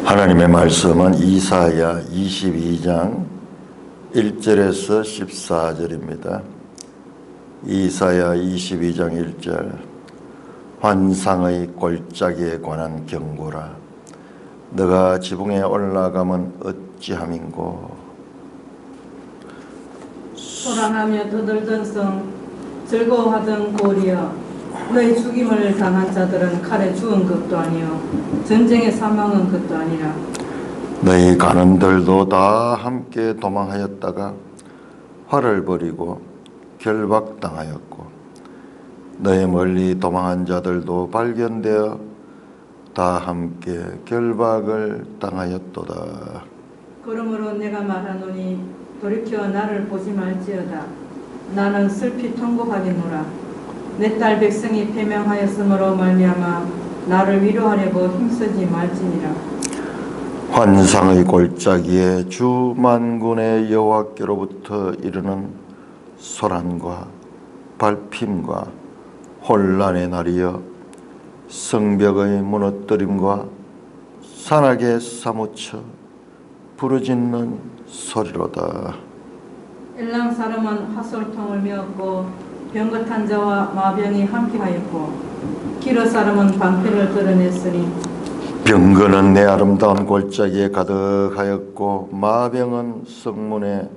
하나님의 말씀은 이사야 22장 1절에서 14절입니다. 이사야 22장 1절 환상의 골짜기에 관한 경고라. 너가 지붕에 올라가면 어찌함인고. 소란하며 떠들던 성, 즐거워하던 고리여, 너의 죽임을 당한 자들은 칼에 죽은 것도 아니요 전쟁에 사망한 것도 아니라. 너희 가는들도 다 함께 도망하였다가 활을 버리고 결박당하였고, 너희 멀리 도망한 자들도 발견되어 다 함께 결박을 당하였도다. 그러므로 내가 말하노니 돌이켜 나를 보지 말지어다. 나는 슬피 통곡하겠노라. 내 딸 백성이 패명하였으므로 말미암아 나를 위로하려고 힘쓰지 말지니라. 환상의 골짜기에 주 만군의 여호와께로부터 이르는 소란과 발핌과 혼란의 날이여, 성벽의 무너뜨림과 산악에 사무쳐 부르짖는 소리로다. 엘람 사람은 화솔통을 메었고 병거탄 자와 마병이 함께하였고, 기르 사람은 방패를 드러냈으니 병거는 내 아름다운 골짜기에 가득하였고 마병은 성문에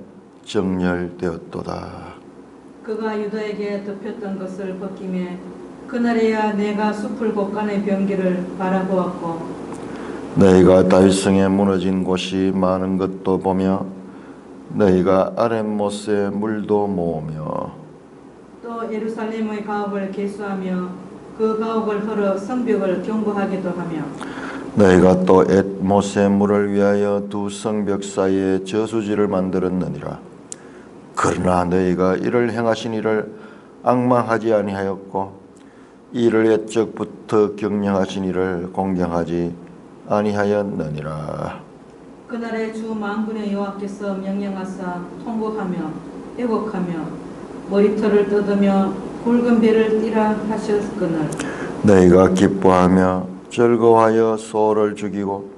정렬되었도다. 그가 유다에게 덮였던 것을 벗기매 그날에야 내가 숲을 곳간의 병기를 바라보았고, 너희가 다윗성에 무너진 곳이 많은 것도 보며 너희가 아랫못에 물도 모으며 또 예루살렘의 가옥을 개수하며 그 가옥을 헐어 성벽을 견고하게도 하며, 너희가 또 엣못의 물을 위하여 두 성벽 사이에 저수지를 만들었느니라. 그러나 너희가 이를 행하신 이를 앙망하지 아니하였고 이를 옛적부터 경영하신 이를 공경하지 아니하였느니라. 그날에 주 만군의 여호와께서 명령하사 통곡하며 애곡하며 머리털을 뜯으며 굵은 배를 띠라 하셨거늘, 너희가 기뻐하며 즐거워하여 소를 죽이고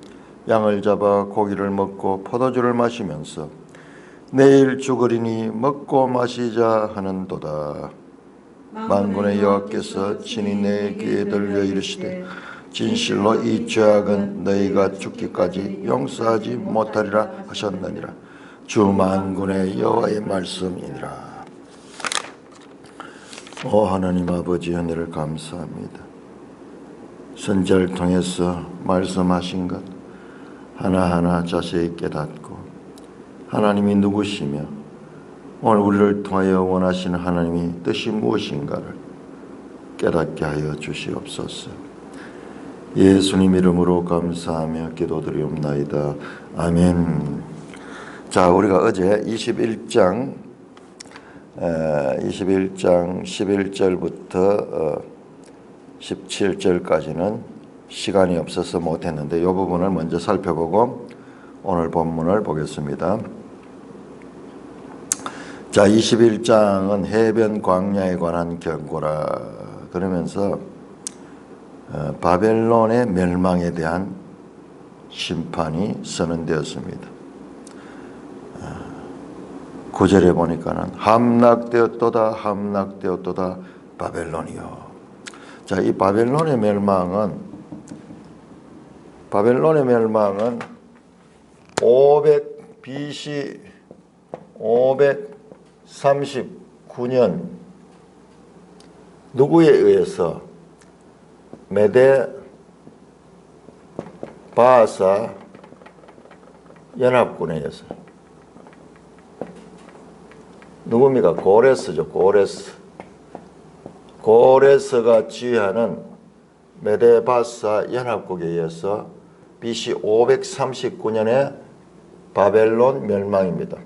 양을 잡아 고기를 먹고 포도주를 마시면서 내일 죽으리니 먹고 마시자 하는도다. 만군의 여호와께서 친히 내 귀에 들려 이르시되 진실로 이 죄악은 너희가 죽기까지 용서하지 못하리라 하셨느니라. 주 만군의 여호와의 말씀이니라. 오 하나님 아버지, 은혜를 감사합니다. 선지자를 통해서 말씀하신 것 하나하나 자세히 깨닫고 하나님이 누구시며 오늘 우리를 통하여 원하시는 하나님이 뜻이 무엇인가를 깨닫게 하여 주시옵소서. 예수님 이름으로 감사하며 기도드리옵나이다. 아멘. 자, 우리가 어제 21장 11절부터 17절까지는 시간이 없어서 못했는데 이 부분을 먼저 살펴보고 오늘 본문을 보겠습니다. 자, 21장은 해변 광야에 관한 경고라 그러면서 바벨론의 멸망에 대한 심판이 선언되었습니다. 9절에 보니까는 함락되었도다 함락되었도다 바벨론이요. 자, 이 바벨론의 멸망은 BC 539년 누구에 의해서? 메데 바하사 연합군에 의해서. 누굽니까? 고레스죠. 고레스가 지휘하는 메데바사 연합국에 의해서 BC 539년에 바벨론 멸망입니다.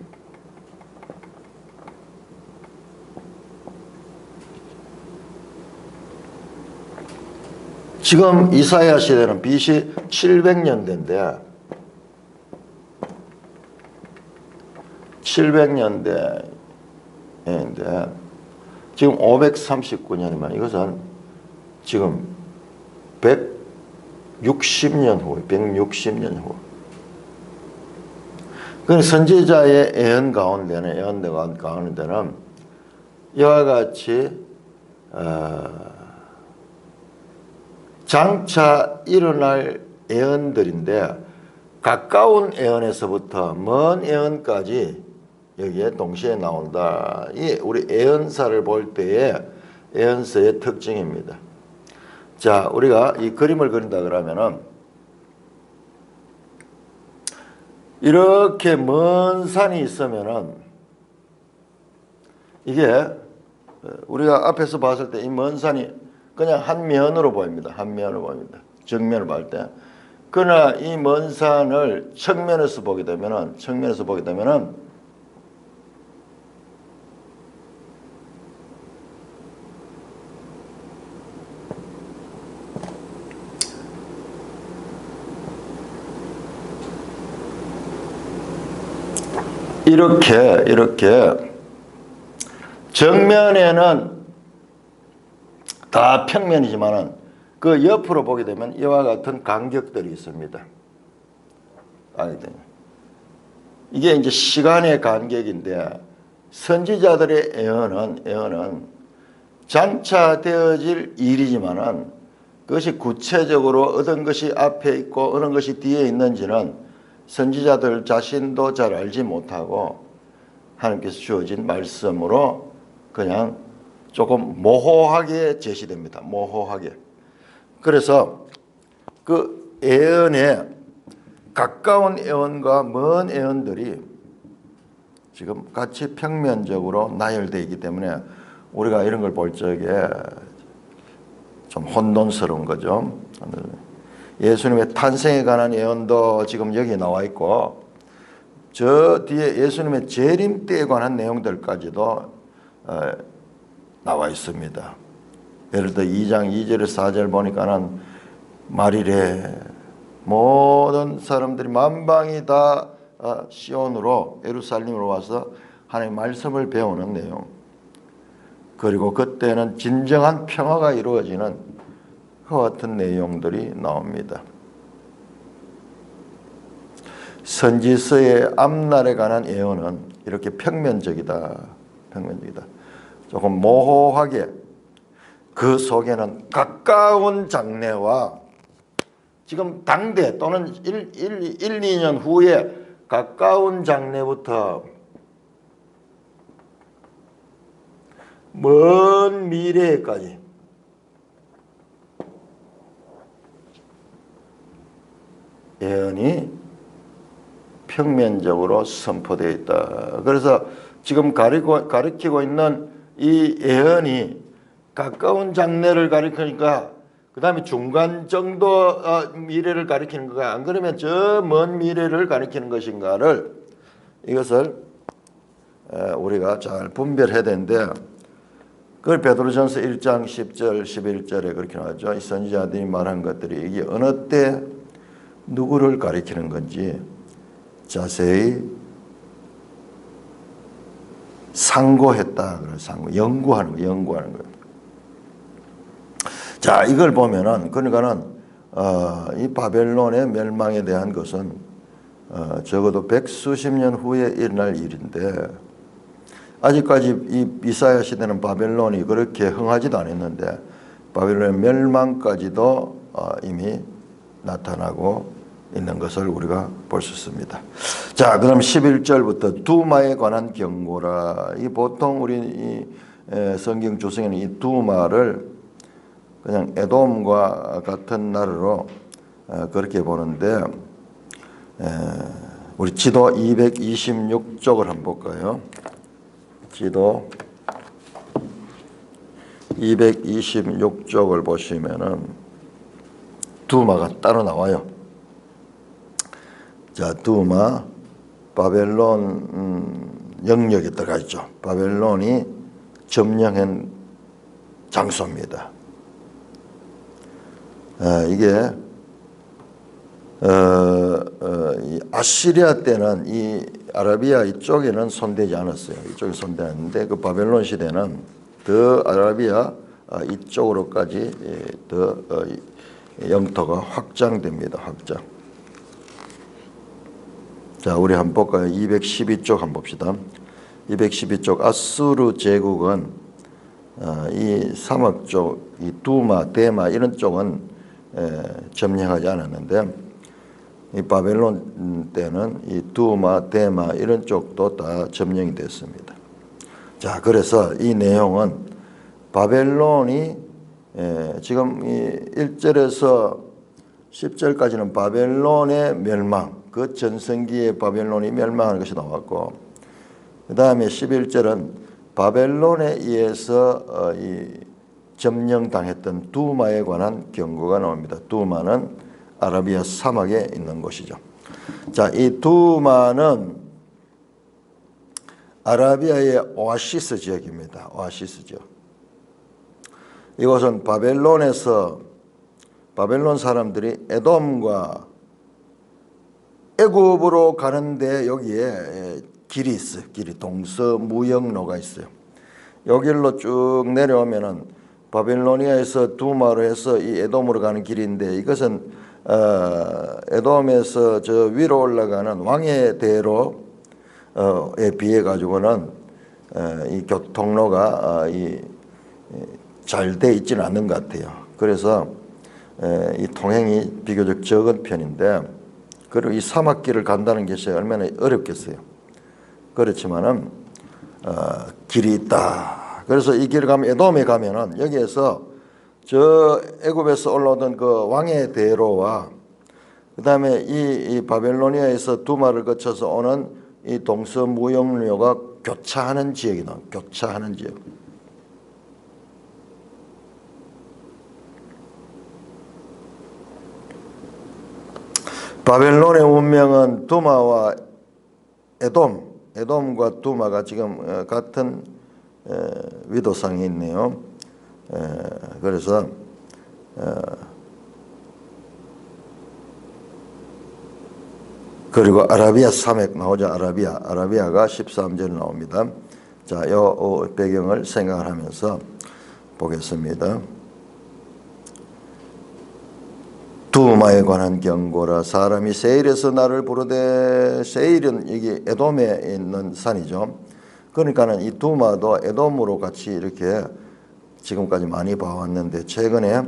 지금 이사야 시대는 BC 700년대인데 700년대인데 지금 539년이면 이것은 지금 60년 후, 160년 후. 그 선지자의 예언 가운데는 이와 같이 장차 일어날 예언들인데 가까운 예언에서부터 먼 예언까지 여기에 동시에 나온다. 이 우리 예언사를 볼 때의 예언서의 특징입니다. 자, 우리가 이 그림을 그린다 그러면은 이렇게 먼 산이 있으면은 이게 우리가 앞에서 봤을 때 이 먼 산이 그냥 한 면으로 보입니다. 한 면으로 보입니다. 정면을 볼 때. 그러나 이 먼 산을 측면에서 보게 되면은 이렇게 정면에는 다 평면이지만은 그 옆으로 보게 되면 이와 같은 간격들이 있습니다. 이게 이제 시간의 간격인데 선지자들의 예언은 장차 되어질 일이지만은 그것이 구체적으로 어떤 것이 앞에 있고 어느 것이 뒤에 있는지는 선지자들 자신도 잘 알지 못하고 하나님께서 주어진 말씀으로 그냥 조금 모호하게 제시됩니다. 모호하게. 그래서 그 예언에 가까운 예언과 먼 예언들이 지금 같이 평면적으로 나열되어 있기 때문에 우리가 이런 걸 볼 적에 좀 혼돈스러운 거죠. 예수님의 탄생에 관한 예언도 지금 여기 나와 있고 저 뒤에 예수님의 재림 때에 관한 내용들까지도 나와 있습니다. 예를 들어 2장 2절에서 4절 보니까는 말이래 모든 사람들이 만방이 다 시온으로 예루살렘으로 와서 하나님의 말씀을 배우는 내용. 그리고 그때는 진정한 평화가 이루어지는 그와 같은 내용들이 나옵니다. 선지서의 앞날에 관한 예언은 이렇게 평면적이다. 조금 모호하게 그 속에는 가까운 장래와 지금 당대 또는 2년 후에 가까운 장래부터 먼 미래까지 예언이 평면적으로 선포되어 있다. 그래서 지금 가리키고 있는 이 예언이 가까운 장래를 가리키니까 그 다음에 중간 정도 미래를 가리키는 거가 안 그러면 저 먼 미래를 가리키는 것인가를 이것을 우리가 잘 분별해야 되는데 그걸 베드로전서 1장 10절 11절에 그렇게 나왔죠. 이 선지자들이 말한 것들이 이게 어느 때 누구를 가리키는 건지 자세히 상고했다. 연구하는 거예요. 자, 이걸 보면은 그러니까는 이 바벨론의 멸망에 대한 것은 적어도 100수십 후에 일어날 일인데 아직까지 이 이사야 시대는 바벨론이 그렇게 흥하지도 않았는데 바벨론의 멸망까지도 이미 나타나고 있는 것을 우리가 볼 수 있습니다. 자, 그럼 11절부터 두마에 관한 경고라. 이 보통 우리 이 성경 조성에는 이 두마를 그냥 에돔과 같은 나라로 그렇게 보는데 우리 지도 226쪽을 한번 볼까요? 지도 226쪽을 보시면은 두마가 따로 나와요. 자, 두마 바벨론 영역에 들어가 있죠. 바벨론이 점령한 장소입니다. 이게 이 아시리아 때는 이 아라비아 이쪽에는 손대지 않았어요. 이쪽에 손대는데 그 바벨론 시대는 더 아라비아 이쪽으로까지 더 영토가 확장됩니다. 확장. 자, 우리 한번 볼까요? 212쪽 한번 봅시다. 212쪽 아수르 제국은 이 사막 쪽, 이 두마, 데마 이런 쪽은 점령하지 않았는데 이 바벨론 때는 이 두마, 데마 이런 쪽도 다 점령이 됐습니다. 자, 그래서 이 내용은 바벨론이 지금 이 1절에서 10절까지는 바벨론의 멸망, 그 전성기에 바벨론이 멸망하는 것이 나왔고, 그 다음에 11절은 바벨론에 의해서 이 점령당했던 두마에 관한 경고가 나옵니다. 두마는 아라비아 사막에 있는 곳이죠. 자, 이 두마는 아라비아의 오아시스 지역입니다. 오아시스 지역. 이곳은 바벨론에서 바벨론 사람들이 에돔과 애굽으로 가는데 여기에 길이 있어요. 길이 동서무역로가 있어요. 여기로 쭉 내려오면은 바벨로니아에서 두마로 해서 이 에돔으로 가는 길인데 이것은 에돔에서 저 위로 올라가는 왕의 대로에 비해 가지고는 이 교통로가 잘 돼 있지는 않는 것 같아요. 그래서 이 통행이 비교적 적은 편인데, 그리고 이 사막길을 간다는 것이 얼마나 어렵겠어요. 그렇지만은 길이 있다. 그래서 이 길을 가면 에돔에 가면은 여기에서 저 애굽에서 올라오던 그 왕의 대로와 그 다음에 이 바벨로니아에서 두마를 거쳐서 오는 이 동서무역로가 교차하는 지역이 나와요. 교차하는 지역. 바벨론의 운명은 두마와 에돔과 두마가 지금 같은 위도상에 있네요. 그래서 그리고 아라비아 산맥 나오죠. 아라비아가 13절 나옵니다. 자, 요 배경을 생각을 하면서 보겠습니다. 두마에 관한 경고라. 사람이 세일에서 나를 부르되, 세일은 여기 에돔에 있는 산이죠. 그러니까는 이 두마도 에돔으로 같이 이렇게 지금까지 많이 봐왔는데, 최근에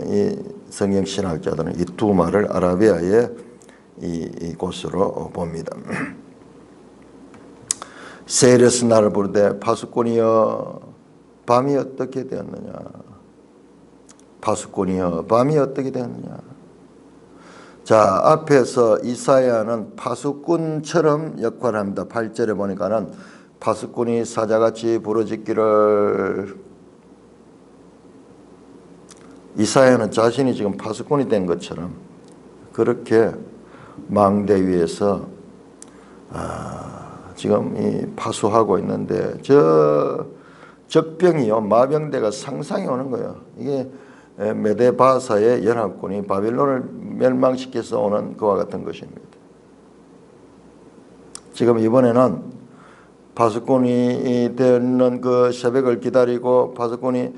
이 성경 신학자들은 이 두마를 아라비아의 이 곳으로 봅니다. 세일에서 나를 부르되 파수꾼이여 밤이 어떻게 되었느냐. 파수꾼이여 밤이 어떻게 되었느냐. 자, 앞에서 이사야는 파수꾼처럼 역할을 합니다. 8절에 보니까는 파수꾼이 사자같이 부르짖기를. 이사야는 자신이 지금 파수꾼이 된 것처럼 그렇게 망대 위에서 지금 이 파수하고 있는데, 저 적병이요, 마병대가 상상이 오는 거예요. 이게 메데바사의 연합군이 바빌론을 멸망시켜서 오는 그와 같은 것입니다. 지금 이번에는 파수꾼이 되는 그 새벽을 기다리고 파수꾼이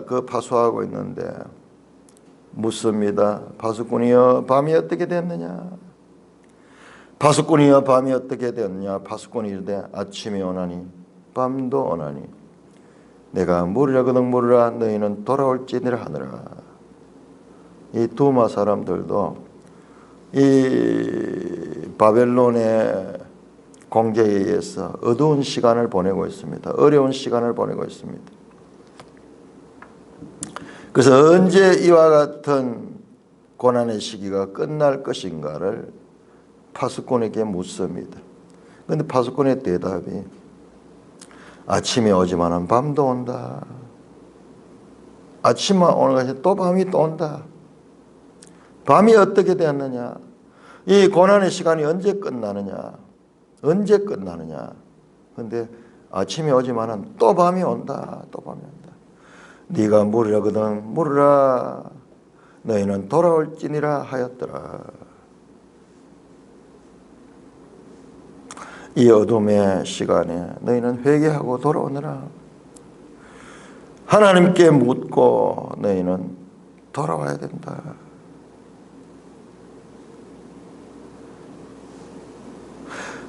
그 파수하고 있는데 묻습니다. 파수꾼이여 밤이 어떻게 됐느냐. 파수꾼이여 밤이 어떻게 되었느냐. 파수꾼이 이르되 아침이 오나니 밤도 오나니 내가 물으라 그덕 물으라 너희는 돌아올지니라 하느라. 이 두마 사람들도 이 바벨론의 공격에 의해서 어두운 시간을 보내고 있습니다. 어려운 시간을 보내고 있습니다. 그래서 언제 이와 같은 고난의 시기가 끝날 것인가를 파수꾼에게 묻습니다. 그런데 파수꾼의 대답이 아침이 오지만은 밤도 온다. 아침만 오는 것이 또 밤이 또 온다. 밤이 어떻게 되었느냐. 이 고난의 시간이 언제 끝나느냐. 언제 끝나느냐. 그런데 아침이 오지만은 또 밤이 온다. 또 밤이 온다. 네가 물으라거든 물으라. 너희는 돌아올지니라 하였더라. 이 어둠의 시간에 너희는 회개하고 돌아오느라. 하나님께 묻고 너희는 돌아와야 된다.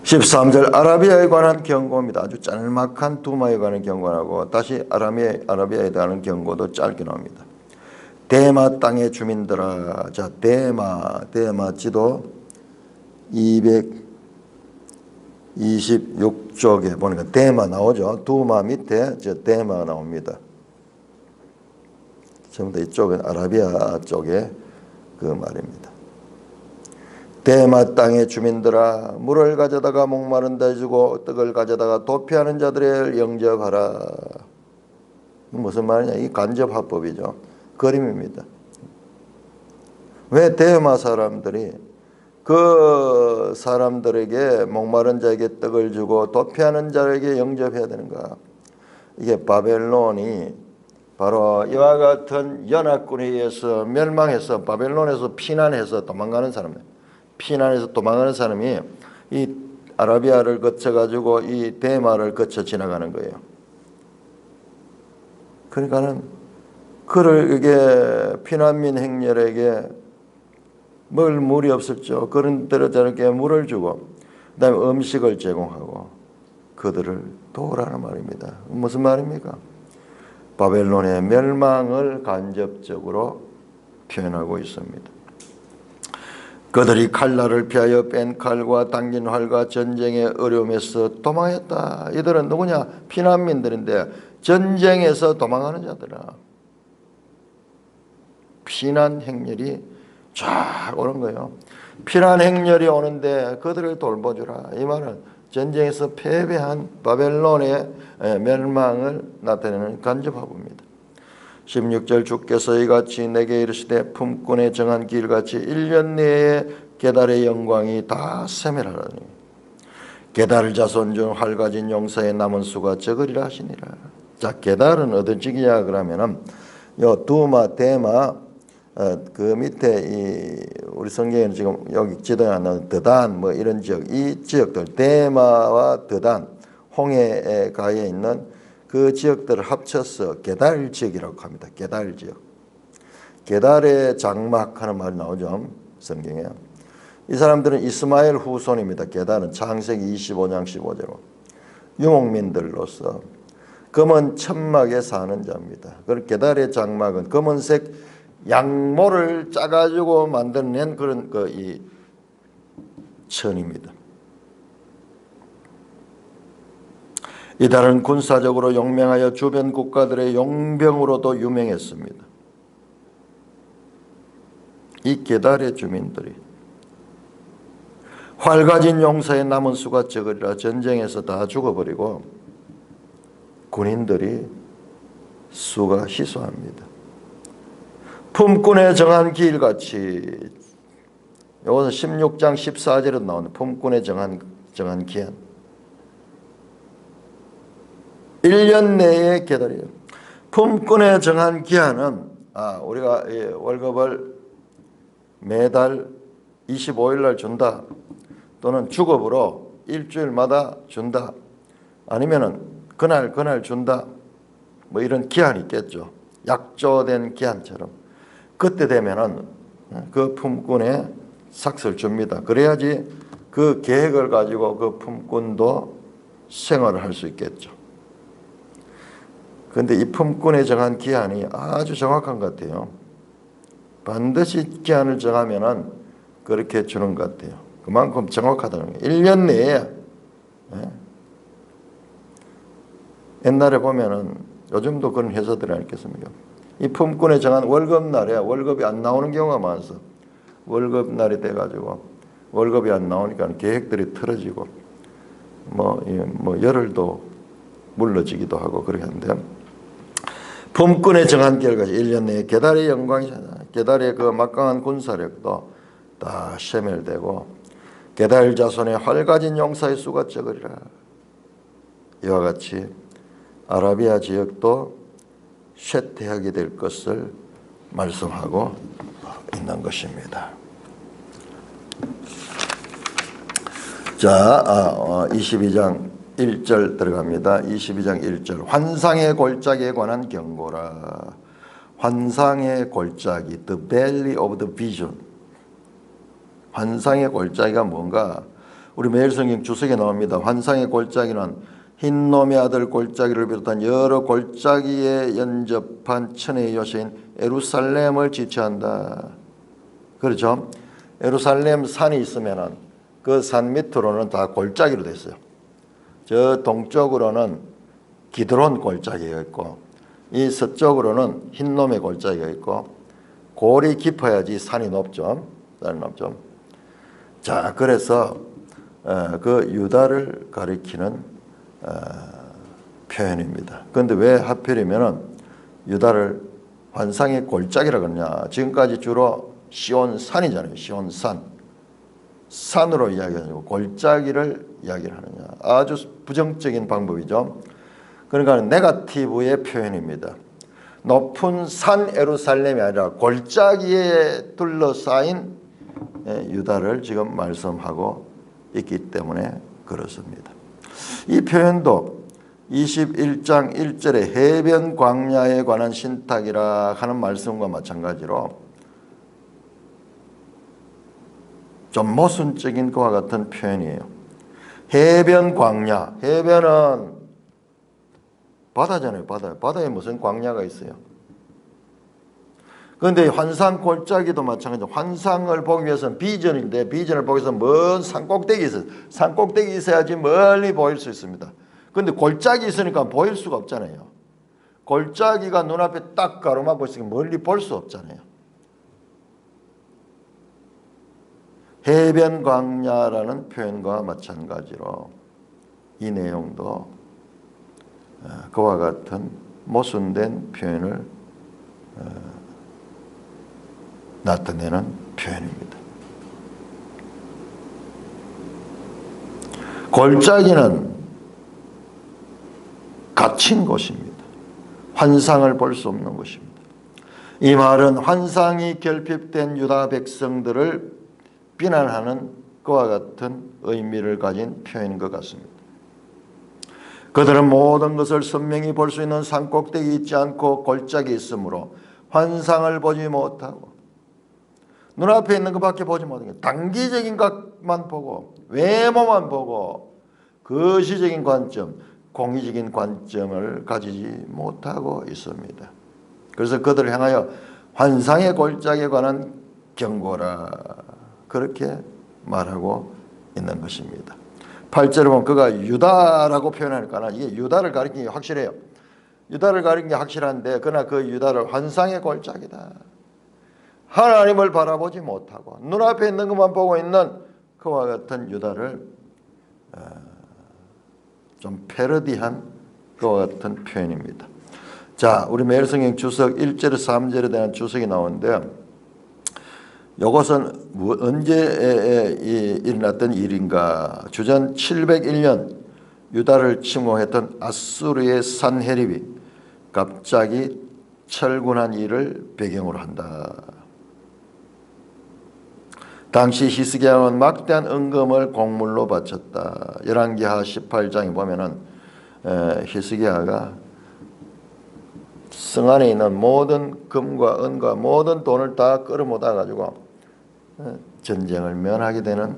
(13절) 아라비아에 관한 경고입니다. 아주 짤막한 두마에 관한 경고하고 다시 아라비아에 관한 경고도 짧게 나옵니다. 데마 땅의 주민들아. 자, 데마 지도 226쪽에 보니까 데마 나오죠. 두마 밑에 저 데마가 나옵니다. 전부 다 이쪽은 아라비아 쪽에 그 말입니다. 데마 땅의 주민들아, 물을 가져다가 목마른 데 주고 떡을 가져다가 도피하는 자들을 영접하라. 무슨 말이냐? 이 간접화법이죠. 그림입니다. 왜 데마 사람들이 그 사람들에게 목마른 자에게 떡을 주고 도피하는 자에게 영접해야 되는가? 이게 바벨론이 바로 이와 같은 연합군에 의해서 멸망해서 바벨론에서 피난해서 도망가는 사람들, 피난해서 도망가는 사람이 이 아라비아를 거쳐가지고 이 데마를 거쳐 지나가는 거예요. 그러니까는 그를 이게 피난민 행렬에게 먹을 물이 없었죠. 그런대로 저렇게 물을 주고 그다음에 음식을 제공하고 그들을 도우라는 말입니다. 무슨 말입니까? 바벨론의 멸망을 간접적으로 표현하고 있습니다. 그들이 칼날을 피하여 뺀 칼과 당긴 활과 전쟁의 어려움에서 도망했다. 이들은 누구냐? 피난민들인데 전쟁에서 도망하는 자들아. 피난 행렬이 쫙 오는 거예요. 피난 행렬이 오는데 그들을 돌봐주라. 이 말은 전쟁에서 패배한 바벨론의 멸망을 나타내는 간접화법입니다. 16절 주께서 이같이 내게 이르시되 품꾼에 정한 길같이 1년 내에 게달의 영광이 다 세멸하라니 게달 자손 중 활가진 용사의 남은 수가 적으리라 하시니라. 자, 게달은 어떤 지역이냐 그러면은 요 두마 데마 그 밑에 우리 성경에는 지금 여기 지도에 안 나오는 드단 뭐 이런 지역, 이 지역들 데마와 드단 홍해 가에 있는 그 지역들을 합쳐서 게달 지역이라고 합니다. 게달 지역. 게달의 장막하는 말이 나오죠. 성경에. 이 사람들은 이스마엘 후손입니다. 게달은 창세기 25장 15절로 유목민들로서 검은 천막에 사는 자입니다. 그 게달의 장막은 검은색 양모를 짜가지고 만들어낸 그런 이 천입니다. 이달은 군사적으로 용맹하여 주변 국가들의 용병으로도 유명했습니다. 이 게달의 주민들이 활가진 용사의 남은 수가 적으리라. 전쟁에서 다 죽어버리고 군인들이 수가 희소합니다. 품꾼에 정한 길같이, 이것은 16장 14절에 나오는 품꾼에 정한 기한. 1년 내에 게달이에요. 품꾼에 정한 기한은 우리가 월급을 매달 25일 날 준다, 또는 주급으로 일주일마다 준다, 아니면은 그날 준다, 뭐 이런 기한이 있겠죠. 약조된 기한처럼. 그때 되면은 그 품꾼에 삭스를 줍니다. 그래야지 그 계획을 가지고 그 품꾼도 생활을 할 수 있겠죠. 그런데 이 품꾼에 정한 기한이 아주 정확한 것 같아요. 반드시 기한을 정하면은 그렇게 주는 것 같아요. 그만큼 정확하다는 거예요. 1년 내에. 옛날에 보면은 요즘도 그런 회사들이 아니겠습니까? 이 품꾼에 정한 월급날에 월급이 안 나오는 경우가 많아서 월급날이 돼가지고 월급이 안 나오니까 계획들이 틀어지고 뭐 열흘도 물러지기도 하고 그렇게 하는데, 품꾼에 정한 결과지 1년 내에 게달의 영광이잖아. 게달의 그 막강한 군사력도 다 세멸되고 게달 자손의 활가진 용사의 수가 적으리라. 이와 같이 아라비아 지역도 쇠퇴하게 될 것을 말씀하고 있는 것입니다. 자, 22장 1절 들어갑니다. 22장 1절. 환상의 골짜기에 관한 경고라. 환상의 골짜기, the valley of the vision. 환상의 골짜기가 뭔가? 우리 매일성경 주석에 나옵니다. 환상의 골짜기는 흰놈의 아들 골짜기를 비롯한 여러 골짜기에 연접한 천혜의 요새인 예루살렘을 지칭한다. 그렇죠? 예루살렘 산이 있으면은 그 산 밑으로는 다 골짜기로 돼 있어요. 저 동쪽으로는 기드론 골짜기가 있고 이 서쪽으로는 흰놈의 골짜기가 있고 골이 깊어야지 산이 높죠. 산이 높죠. 자, 그래서 그 유다를 가리키는 표현입니다. 그런데 왜 하필이면 유다를 환상의 골짜기라고 하느냐. 지금까지 주로 시온산이잖아요. 시온산. 산으로 이야기하고 골짜기를 이야기하느냐. 아주 부정적인 방법이죠. 그러니까 네거티브의 표현입니다. 높은 산 예루살렘이 아니라 골짜기에 둘러싸인 유다를 지금 말씀하고 있기 때문에 그렇습니다. 이 표현도 21장 1절에 해변 광야에 관한 신탁이라 하는 말씀과 마찬가지로 좀 모순적인 것과 같은 표현이에요. 해변 광야, 해변은 바다잖아요. 바다에 무슨 광야가 있어요. 그런데 환상 골짜기도 마찬가지로 환상을 보기 위해서는 비전인데 비전을 보기 위해서는 먼 산꼭대기 있어요. 산꼭대기 있어야지 멀리 보일 수 있습니다. 그런데 골짜기 있으니까 보일 수가 없잖아요. 골짜기가 눈앞에 딱 가로막고 있으니까 멀리 볼 수 없잖아요. 해변 광야라는 표현과 마찬가지로 이 내용도 그와 같은 모순된 표현을 나타내는 표현입니다. 골짜기는 갇힌 곳입니다. 환상을 볼 수 없는 곳입니다. 이 말은 환상이 결핍된 유다 백성들을 비난하는 그와 같은 의미를 가진 표현인 것 같습니다. 그들은 모든 것을 선명히 볼 수 있는 산꼭대기 있지 않고 골짜기 있으므로 환상을 보지 못하고 눈앞에 있는 것밖에 보지 못하고 단기적인 것만 보고 외모만 보고 거시적인 관점, 공의적인 관점을 가지지 못하고 있습니다. 그래서 그들을 향하여 환상의 골짜기에 관한 경고라 그렇게 말하고 있는 것입니다. 8절에 보면 그가 유다라고 표현하니까 이게 유다를 가리키는 게 확실해요. 유다를 가리키는 게 확실한데 그러나 그 유다를 환상의 골짜기다. 하나님을 바라보지 못하고 눈앞에 있는 것만 보고 있는 그와 같은 유다를 좀 패러디한 그와 같은 표현입니다. 자, 우리 매일성경 주석 1절에서 3절에 대한 주석이 나오는데 이것은 언제 일어났던 일인가? 주전 701년 유다를 침공했던 아수르의 산헤립이 갑자기 철군한 일을 배경으로 한다. 당시 히스기야 왕은 막대한 은금을 공물로 바쳤다. 열왕기하 18장에 보면은 히스기야가 성 안에 있는 모든 금과 은과 모든 돈을 다 끌어모아 가지고 전쟁을 면하게 되는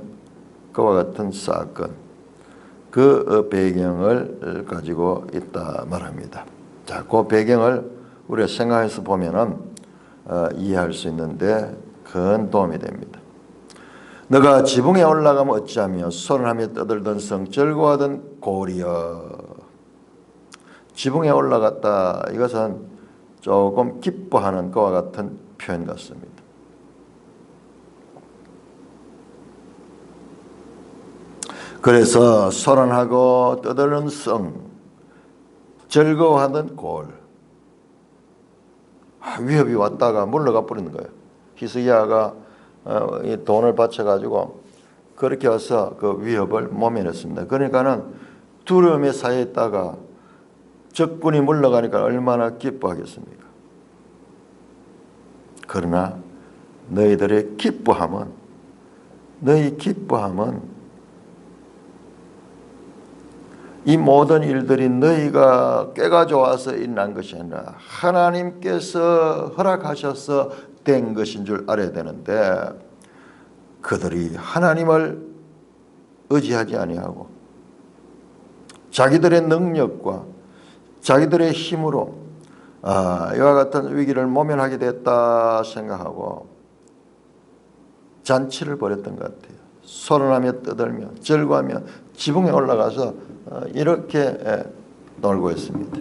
그와 같은 사건, 그 배경을 가지고 있다 말합니다. 자, 그 배경을 우리가 생각해서 보면은 이해할 수 있는데 큰 도움이 됩니다. 너가 지붕에 올라가면 어찌하며 손을하며 떠들던 성 즐거워하던 고리여. 지붕에 올라갔다. 이것은 조금 기뻐하는 것과 같은 표현 같습니다. 그래서 소란하고 떠드는 성, 즐거워하던 골. 위협이 왔다가 물러가 버리는 거예요. 히스기야가 돈을 바쳐가지고 그렇게 와서 그 위협을 모면했습니다. 그러니까는 두려움의 사이에 있다가 적군이 물러가니까 얼마나 기뻐하겠습니까? 그러나 너희들의 기뻐함은 이 모든 일들이 너희가 꾀가 좋아서 일어난 것이 아니라 하나님께서 허락하셔서 된 것인 줄 알아야 되는데, 그들이 하나님을 의지하지 아니하고 자기들의 능력과 자기들의 힘으로 이와 같은 위기를 모면하게 됐다 생각하고 잔치를 벌였던 것 같아요. 소란하며 떠들며 절구하며 지붕에 올라가서 이렇게 놀고 있습니다.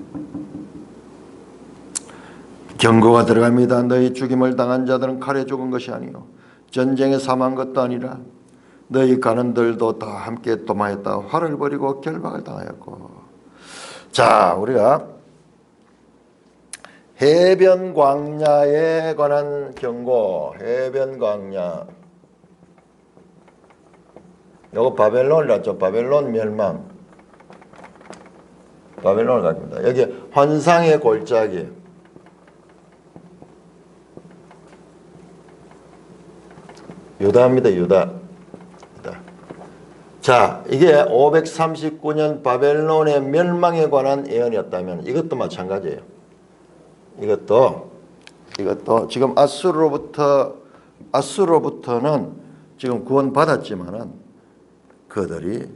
경고가 들어갑니다. 너희 죽임을 당한 자들은 칼에 죽은 것이 아니요 전쟁에 사망한 것도 아니라 너희 가는들도 다 함께 도망했다. 활을 버리고 결박을 당하였고. 자, 우리가 해변 광야에 관한 경고. 해변 광야. 요거 바벨론이라죠. 바벨론 멸망. 바벨론을 가집니다. 여기 환상의 골짜기. 유다입니다. 유다. 자, 이게 539년 바벨론의 멸망에 관한 예언이었다면 이것도 마찬가지예요. 이것도 지금 아수르로부터는 지금 구원받았지만은 그들이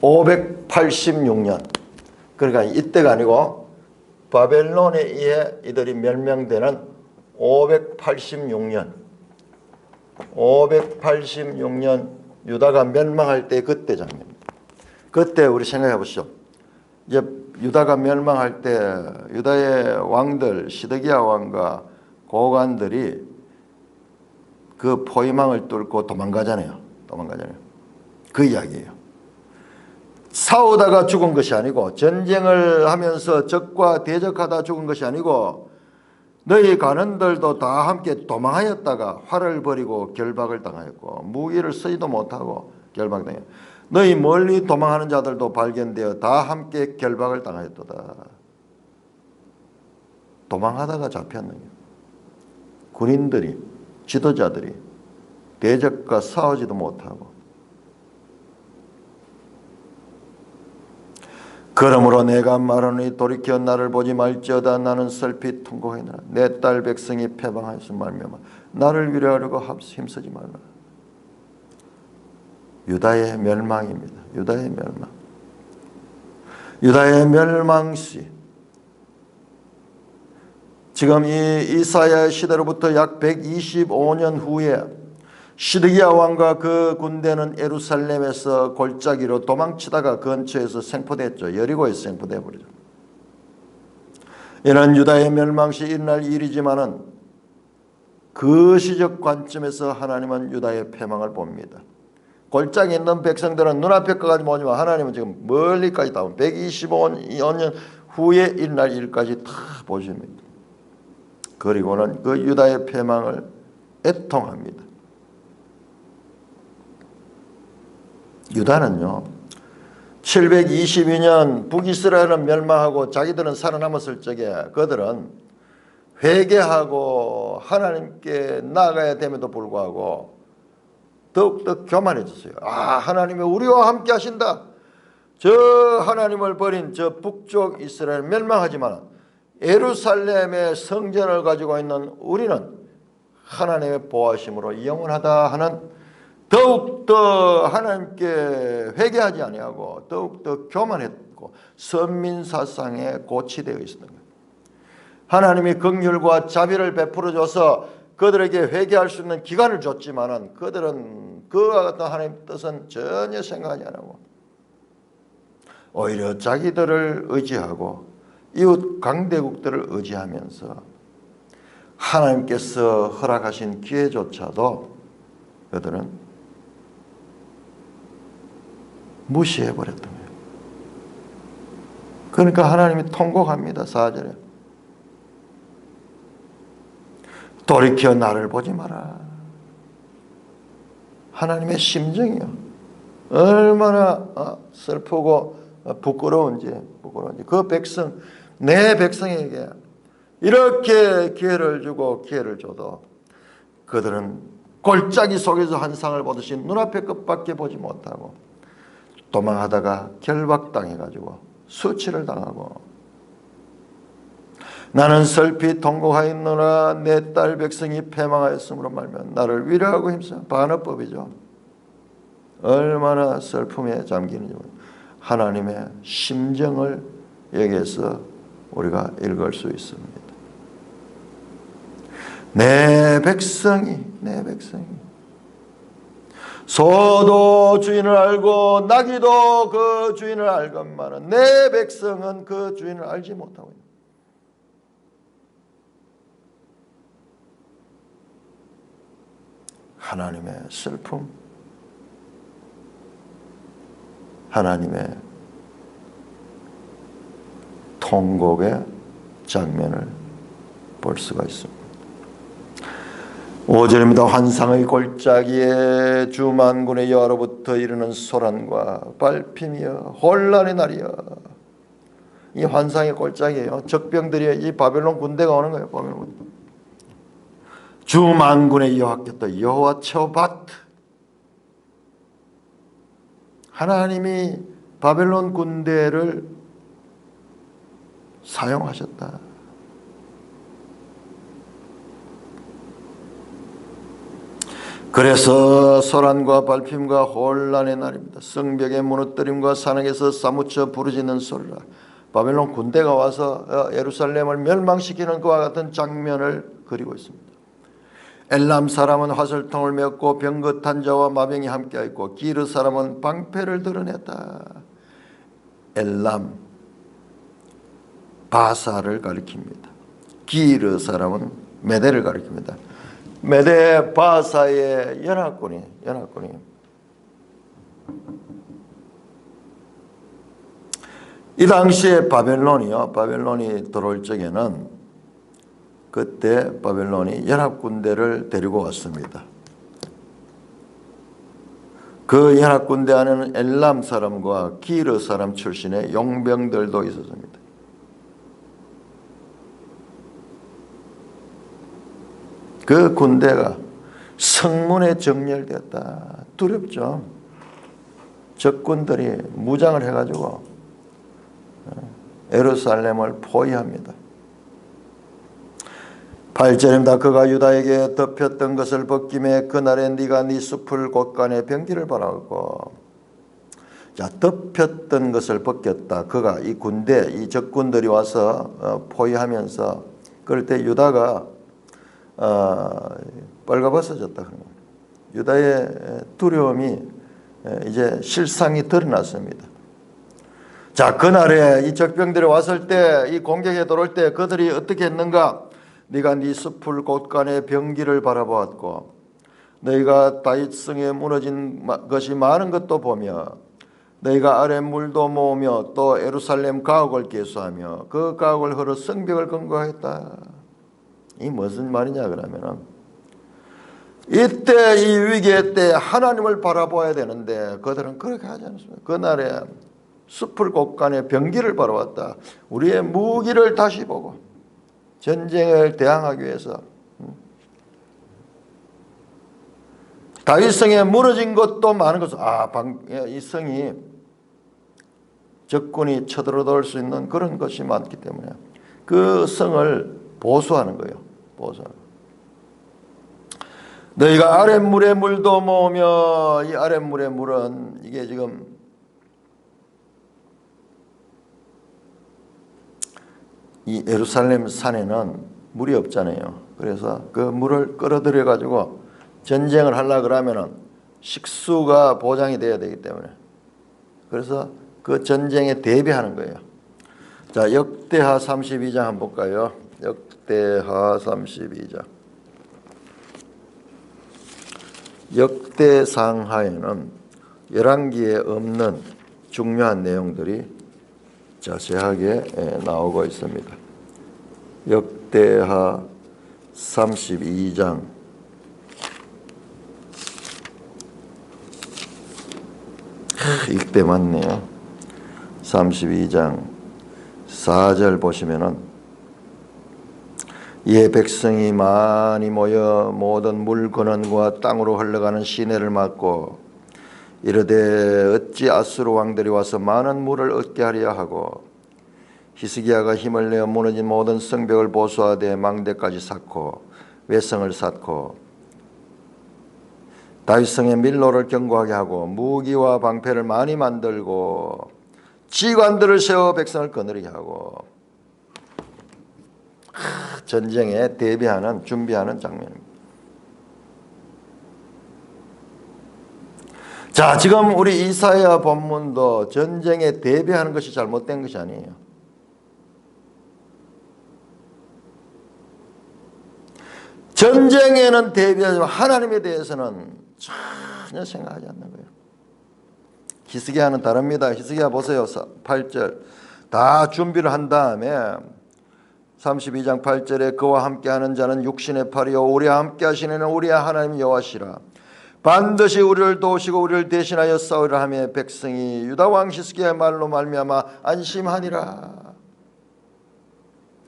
586년, 그러니까 이때가 아니고 바벨론에 의해 이들이 멸망되는 586년 유다가 멸망할 때 그때 장면입니다. 그때 우리 생각해 보시죠. 이제 유다가 멸망할 때 유다의 왕들 시드기야 왕과 고관들이 그 포위망을 뚫고 도망가잖아요. 그 이야기예요. 싸우다가 죽은 것이 아니고 전쟁을 하면서 적과 대적하다 죽은 것이 아니고 너희 가는들도 다 함께 도망하였다가 활을 버리고 결박을 당하였고 무기를 쓰지도 못하고 결박당하였고 너희 멀리 도망하는 자들도 발견되어 다 함께 결박을 당하였도다. 도망하다가 잡혔느냐. 군인들이 지도자들이 대적과 싸우지도 못하고. 그러므로 내가 말하노니 돌이켜 나를 보지 말지어다. 나는 슬피 통곡하노라. 내 딸 백성이 패방하였을 말미암아 나를 위로하려고 힘쓰지 말라. 유다의 멸망입니다. 유다의 멸망. 유다의 멸망시. 지금 이 이사야 시대로부터 약 125년 후에 시드기야 왕과 그 군대는 예루살렘에서 골짜기로 도망치다가 근처에서 생포됐죠. 여리고에서 생포돼 버리죠. 이는 유다의 멸망시 일어날 일이지만은 그 시적 관점에서 하나님은 유다의 패망을 봅니다. 골짜기에 있는 백성들은 눈앞에까지 보지만 하나님은 지금 멀리까지 다 125년 후에 일어날 일까지 다 보십니다. 그리고는 그 유다의 패망을 애통합니다. 유다는요 722년 북이스라엘은 멸망하고 자기들은 살아남았을 적에 그들은 회개하고 하나님께 나아가야 됨에도 불구하고 더욱더 교만해졌어요. 하나님이 우리와 함께 하신다. 저 하나님을 버린 저 북쪽 이스라엘 멸망하지만 예루살렘의 성전을 가지고 있는 우리는 하나님의 보호하심으로 영원하다 하는 더욱더 하나님께 회개하지 아니하고 더욱더 교만했고 선민사상에 고치되어 있었던 거예요. 하나님이 긍휼과 자비를 베풀어줘서 그들에게 회개할 수 있는 기간을 줬지만은 그들은 그와 같은 하나님의 뜻은 전혀 생각하지 않고 오히려 자기들을 의지하고 이웃 강대국들을 의지하면서 하나님께서 허락하신 기회조차도 그들은 무시해버렸던 거예요. 그러니까 하나님이 통곡합니다. 4절에 돌이켜 나를 보지 마라. 하나님의 심정이요. 얼마나 슬프고 부끄러운지 그 백성 내 백성에게 이렇게 기회를 줘도 그들은 골짜기 속에서 환상을 보듯이 눈앞의 것밖에 보지 못하고 도망하다가 결박당해가지고 수치를 당하고 나는 슬피 통곡하였노라 내 딸 백성이 패망하였으므로 말면 나를 위로하고 힘써 반어법이죠. 얼마나 슬픔에 잠기는지 하나님의 심정을 여기에서 우리가 읽을 수 있습니다. 내 백성이 소도 주인을 알고 나귀도 그 주인을 알건만은 내 백성은 그 주인을 알지 못하고 있다. 하나님의 슬픔, 하나님의 통곡의 장면을 볼 수가 있습니다. 5절입니다. 환상의 골짜기에 주만군의 여호와로부터 이르는 소란과 발핌이여 혼란의 날이여. 이 환상의 골짜기예요. 적병들이 이 바벨론 군대가 오는 거예요. 바벨론 군대. 주만군의 여호와께서 여호와 츠바오트, 하나님이 바벨론 군대를 사용하셨다. 그래서 소란과 발핌과 혼란의 날입니다. 성벽의 무너뜨림과 산악에서 사무쳐 부르짖는 소리라. 바벨론 군대가 와서 예루살렘을 멸망시키는 그와 같은 장면을 그리고 있습니다. 엘람 사람은 화살통을 메었고 병거탄 자와 마병이 함께하였고 기르 사람은 방패를 드러냈다. 엘람, 바사를 가리킵니다. 기르 사람은 메대를 가리킵니다. 메대 바사의 연합군이 이 당시에 바벨론이 들어올 적에는 그때 바벨론이 연합군대를 데리고 왔습니다. 그 연합군대 안에는 엘람 사람과 기르 사람 출신의 용병들도 있었습니다. 그 군대가 성문에 정렬되었다. 두렵죠. 적군들이 무장을 해가지고 예루살렘을 포위합니다. 8절입니다. 그가 유다에게 덮였던 것을 벗김에 그날에 네가 네 숲을 곳간에 병기를 바라고. 자, 덮였던 것을 벗겼다. 그가 이 군대, 이 적군들이 와서 포위하면서 그럴 때 유다가 빨가벗어졌다. 유다의 두려움이 이제 실상이 드러났습니다. 자, 그날에 이 적병들이 왔을 때, 이 공격에 들어올 때 그들이 어떻게 했는가? 네가 네 숲을 곳간에 병기를 바라보았고 너희가 다윗성에 무너진 것이 많은 것도 보며 너희가 아랫물도 모으며 또 예루살렘 가옥을 개수하며 그 가옥을 헐어 성벽을 건거하였다. 이 무슨 말이냐 그러면은 이때 이 위기의 때 하나님을 바라봐야 되는데 그들은 그렇게 하지 않습니다. 그날에 숲을 곳간에 병기를 바라봤다. 우리의 무기를 다시 보고 전쟁을 대항하기 위해서 다윗성에 무너진 것도 많은 것은 이 성이 적군이 쳐들어올 수 있는 그런 것이 많기 때문에 그 성을 보수하는 거예요. 보수하는 거. 너희가 아랫물에 물도 모으며 이 아랫물의 물은 이게 지금 이 예루살렘 산에는 물이 없잖아요. 그래서 그 물을 끌어들여 가지고 전쟁을 하려고 그러면은 식수가 보장이 돼야 되기 때문에 그래서 그 전쟁에 대비하는 거예요. 자, 역대하 32장 한번 볼까요? 역대하 32장. 역대상하에는 열왕기에 없는 중요한 내용들이 자세하게 나오고 있습니다. 역대하 32장 읽대 맞네요. 32장 4절 보시면은 이에 백성이 많이 모여 모든 물 근원과 땅으로 흘러가는 시내를 막고 이르되 어찌 아수르 왕들이 와서 많은 물을 얻게 하려 하고 히스기야가 힘을 내어 무너진 모든 성벽을 보수하되 망대까지 쌓고 외성을 쌓고 다윗성의 밀로를 견고하게 하고 무기와 방패를 많이 만들고 지관들을 세워 백성을 거느리게 하고 전쟁에 대비하는 준비하는 장면입니다. 자, 지금 우리 이사야 본문도 전쟁에 대비하는 것이 잘못된 것이 아니에요. 전쟁에는 대비하지만 하나님에 대해서는 전혀 생각하지 않는 거예요. 히스기야는 다릅니다. 히스기야 보세요. 8절 다 준비를 한 다음에 32장 8절에 그와 함께하는 자는 육신의 팔이요 우리와 함께 하시는 우리의 하나님 여호와시라. 반드시 우리를 도우시고 우리를 대신하여 싸우리라 하며 백성이 유다 왕 히스기야의 말로 말미암아 안심하니라.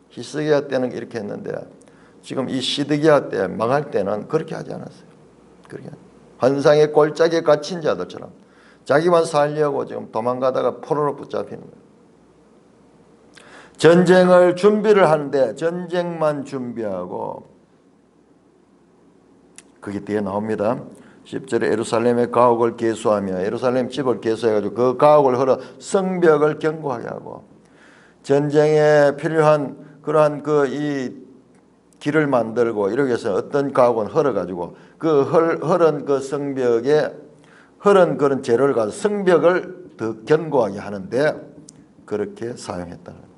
히스기야 때는 이렇게 했는데 지금 이 시드기야 때 망할 때는 그렇게 하지 않았어요. 그렇게 환상의 골짜기에 갇힌 자들처럼 자기만 살려고 지금 도망가다가 포로로 붙잡히는 거예요. 전쟁을 준비를 하는데 전쟁만 준비하고 그게 뒤에 나옵니다. 10절에 예루살렘의 가옥을 계수하며 예루살렘 집을 계수해가지고 그 가옥을 헐어 성벽을 견고하게 하고 전쟁에 필요한 그러한 이 길을 만들고 이렇게 해서 어떤 가옥은 헐어가지고 그 헐은 그 성벽에 헐은 그런 재료를 가지고 성벽을 더 견고하게 하는데 그렇게 사용했다.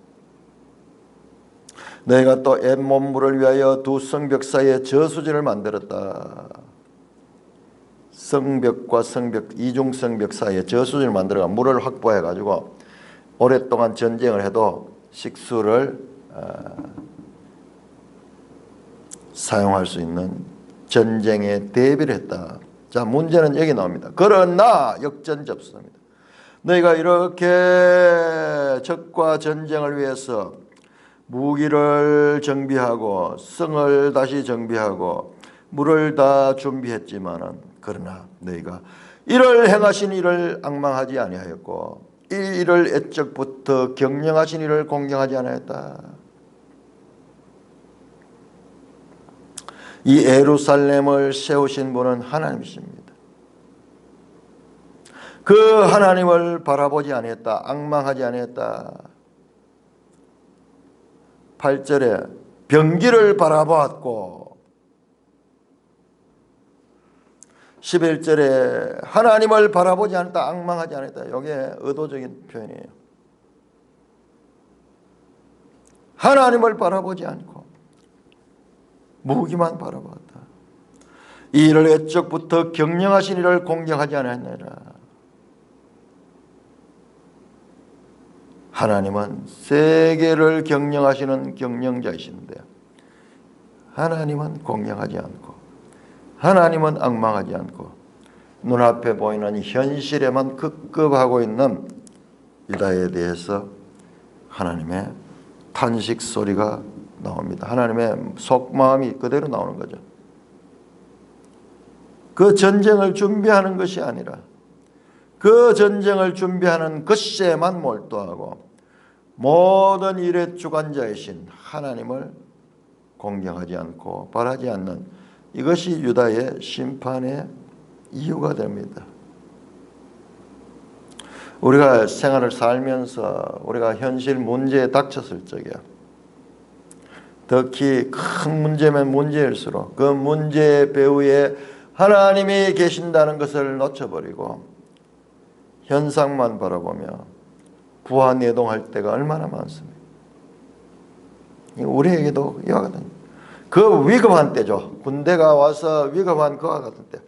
너희가 또 잇몸물을 위하여 두 성벽 사이에 저수지를 만들었다. 성벽과 성벽 이중 성벽 사이에 저수지를 만들어 물을 확보해 가지고 오랫동안 전쟁을 해도 식수를 사용할 수 있는 전쟁에 대비를 했다. 자, 문제는 여기 나옵니다. 그러나 역전접수입니다. 너희가 이렇게 적과 전쟁을 위해서 무기를 정비하고 성을 다시 정비하고 물을 다 준비했지만은 그러나 너희가 이를 행하신 이를 앙망하지 아니하였고 이 일을 애적부터 경영하신 이를 공경하지 아니하였다. 이 예루살렘을 세우신 분은 하나님이십니다. 그 하나님을 바라보지 아니했다. 앙망하지 아니했다. 8절에 병기를 바라보았고 11절에 하나님을 바라보지 않았다. 앙망하지 않았다. 이게 의도적인 표현이에요. 하나님을 바라보지 않고 무기만 바라보았다. 이 일을 애적부터 경영하신 이를 공경하지 않았느니라. 하나님은 세계를 경영하시는 경영자이신데 하나님은 공경하지 않고 하나님은 앙망하지 않고 눈앞에 보이는 현실에만 급급하고 있는 유다에 대해서 하나님의 탄식 소리가 나옵니다. 하나님의 속마음이 그대로 나오는 거죠. 그 전쟁을 준비하는 것이 아니라 그 전쟁을 준비하는 것에만 몰두하고 모든 일의 주관자이신 하나님을 공경하지 않고 바라지 않는 이것이 유다의 심판의 이유가 됩니다. 우리가 생활을 살면서 우리가 현실 문제에 닥쳤을 적에 특히 큰 문제면 문제일수록 그 문제의 배후에 하나님이 계신다는 것을 놓쳐버리고 현상만 바라보며 부하내동할 때가 얼마나 많습니까? 우리에게도 이와 같은 그 위급한 때죠. 군대가 와서 위급한 그와 같은 때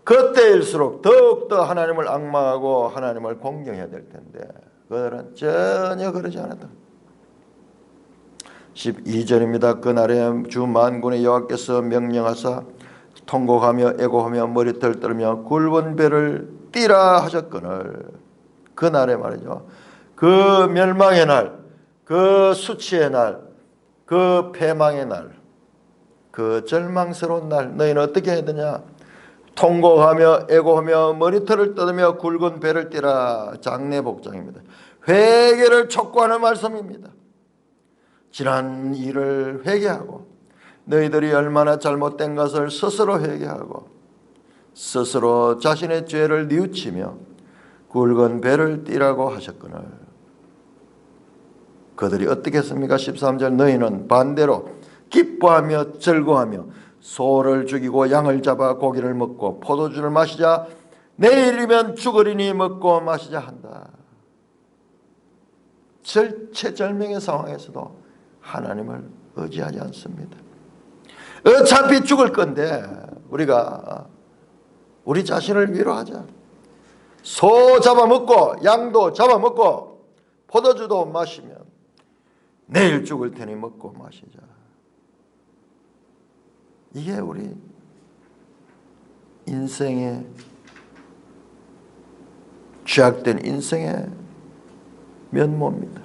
그때일수록 더욱더 하나님을 앙망하고 하나님을 공경해야 될 텐데 그들은 전혀 그러지 않았다. 12절입니다. 그날에 주 만군의 여호와께서 명령하사 통곡하며 애고하며 머리털 떨며 굵은 배를 띠라 하셨거늘 그날에 말이죠. 그 멸망의 날, 그 수치의 날, 그 패망의 날 그 절망스러운 날 너희는 어떻게 해야 되냐? 통곡하며 애고하며 머리털을 뜯으며 굵은 배를 띠라. 장례 복장입니다. 회개를 촉구하는 말씀입니다. 지난 일을 회개하고 너희들이 얼마나 잘못된 것을 스스로 회개하고 스스로 자신의 죄를 뉘우치며 굵은 배를 띠라고 하셨거늘 그들이 어떻게 했습니까? 13절 너희는 반대로 기뻐하며 즐거워하며 소를 죽이고 양을 잡아 고기를 먹고 포도주를 마시자 내일이면 죽으리니 먹고 마시자 한다. 절체절명의 상황에서도 하나님을 의지하지 않습니다. 어차피 죽을 건데 우리가 우리 자신을 위로하자. 소 잡아먹고 양도 잡아먹고 포도주도 마시면 내일 죽을 테니 먹고 마시자. 이게 우리 인생의 죄악된 인생의 면모입니다.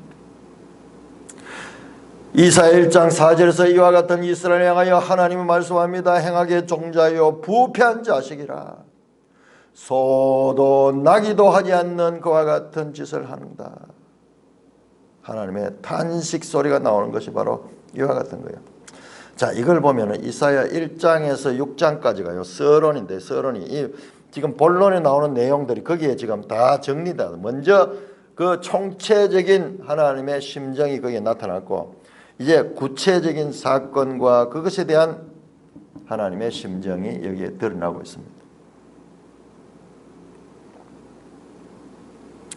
이사야 1장 4절에서 이와 같은 이스라엘을 향하여 하나님이 말씀합니다. 행하게 종자요 부패한 자식이라. 소도 나기도 하지 않는 그와 같은 짓을 하는다. 하나님의 탄식 소리가 나오는 것이 바로 이와 같은 거예요. 자, 이걸 보면 이사야 1장에서 6장까지가요. 서론인데 서론이 지금 본론에 나오는 내용들이 거기에 지금 다 정리다. 먼저 그 총체적인 하나님의 심정이 거기에 나타났고 이제 구체적인 사건과 그것에 대한 하나님의 심정이 여기에 드러나고 있습니다.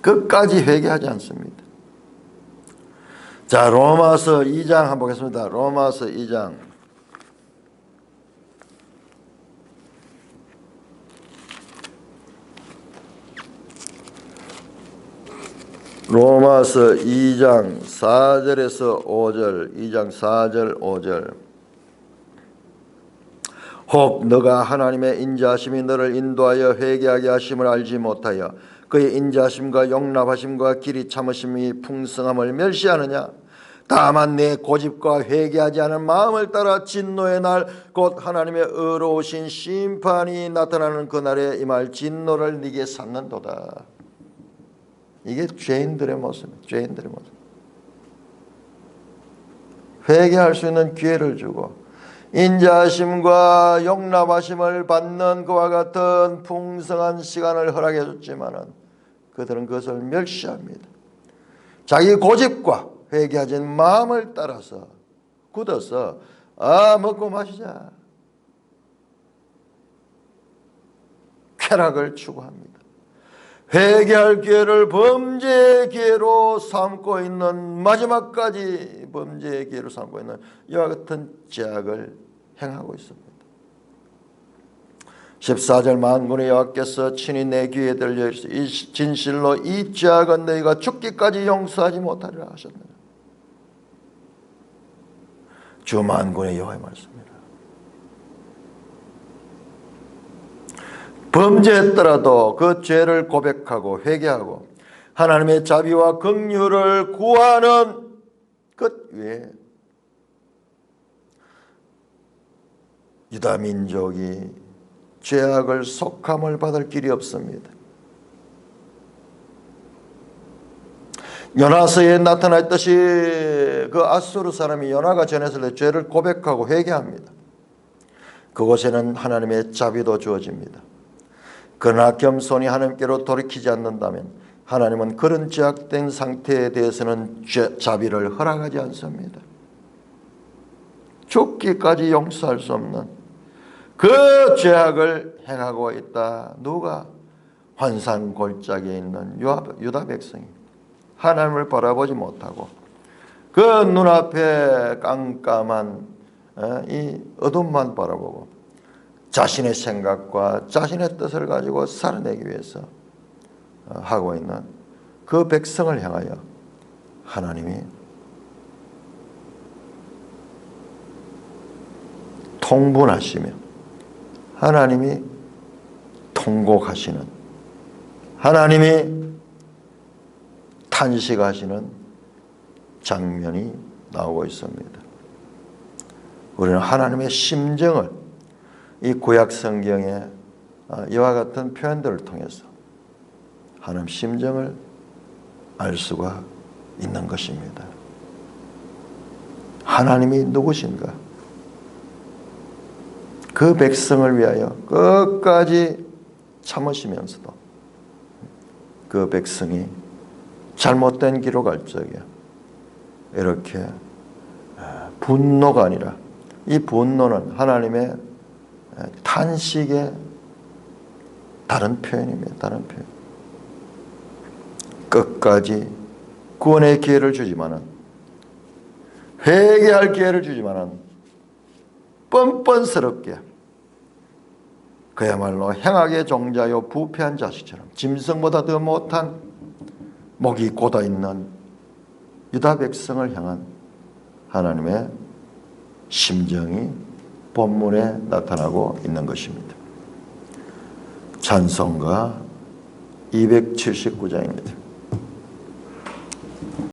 끝까지 회개하지 않습니다. 자, 로마서 2장 한번 보겠습니다. 로마서 2장. 로마서 2장 4절에서 5절, 2장 4절 5절. 혹 너가 하나님의 인자하심이 너를 인도하여 회개하게 하심을 알지 못하여 그의 인자하심과 용납하심과 길이 참으심이 풍성함을 멸시하느냐? 다만 내 고집과 회개하지 않은 마음을 따라 진노의 날 곧 하나님의 의로우신 심판이 나타나는 그날에 임할 진노를 네게 샀는도다. 이게 죄인들의 모습입니다. 죄인들의 모습. 회개할 수 있는 기회를 주고 인자하심과 용납하심을 받는 그와 같은 풍성한 시간을 허락해 줬지만은 그들은 그것을 멸시합니다. 자기 고집과 회개하진 마음을 따라서 굳어서 먹고 마시자. 쾌락을 추구합니다. 회개할 기회를 범죄의 기회로 삼고 있는 마지막까지 범죄의 기회로 삼고 있는 이와 같은 죄악을 행하고 있습니다. 14절 만군의 여호와께서 친히 내 귀에 들려 이르시되 진실로 이 죄악은 너희가 죽기까지 용서하지 못하리라 하셨느니라. 주 만군의 여호와의 말씀입니다. 범죄했더라도 그 죄를 고백하고 회개하고 하나님의 자비와 긍휼을 구하는 것 외에 유다 민족이 죄악을 속함을 받을 길이 없습니다. 요나서에 나타났듯이 그 아수르 사람이 요나가 전했을 때 죄를 고백하고 회개합니다. 그곳에는 하나님의 자비도 주어집니다. 그러나 겸손히 하나님께로 돌이키지 않는다면 하나님은 그런 죄악된 상태에 대해서는 자비를 허락하지 않습니다. 죽기까지 용서할 수 없는 그 죄악을 행하고 있다. 누가? 환상골짜기에 있는 유다 백성이 하나님을 바라보지 못하고 그 눈앞에 깜깜한 이 어둠만 바라보고 자신의 생각과 자신의 뜻을 가지고 살아내기 위해서 하고 있는 그 백성을 향하여 하나님이 통분하시며 하나님이 통곡하시는 하나님이 탄식하시는 장면이 나오고 있습니다. 우리는 하나님의 심정을 이 구약 성경에 이와 같은 표현들을 통해서 하나님 심정을 알 수가 있는 것입니다. 하나님이 누구신가? 그 백성을 위하여 끝까지 참으시면서도 그 백성이 잘못된 길로 갈 적에 이렇게 분노가 아니라 이 분노는 하나님의 탄식의 다른 표현입니다. 다른 표현. 끝까지 구원의 기회를 주지만은, 회개할 기회를 주지만은 뻔뻔스럽게 그야말로 행악의 종자요 부패한 자식처럼 짐승보다 더 못한 목이 곧아 있는 유다 백성을 향한 하나님의 심정이 본문에 나타나고 있는 것입니다. 찬송가 279장입니다.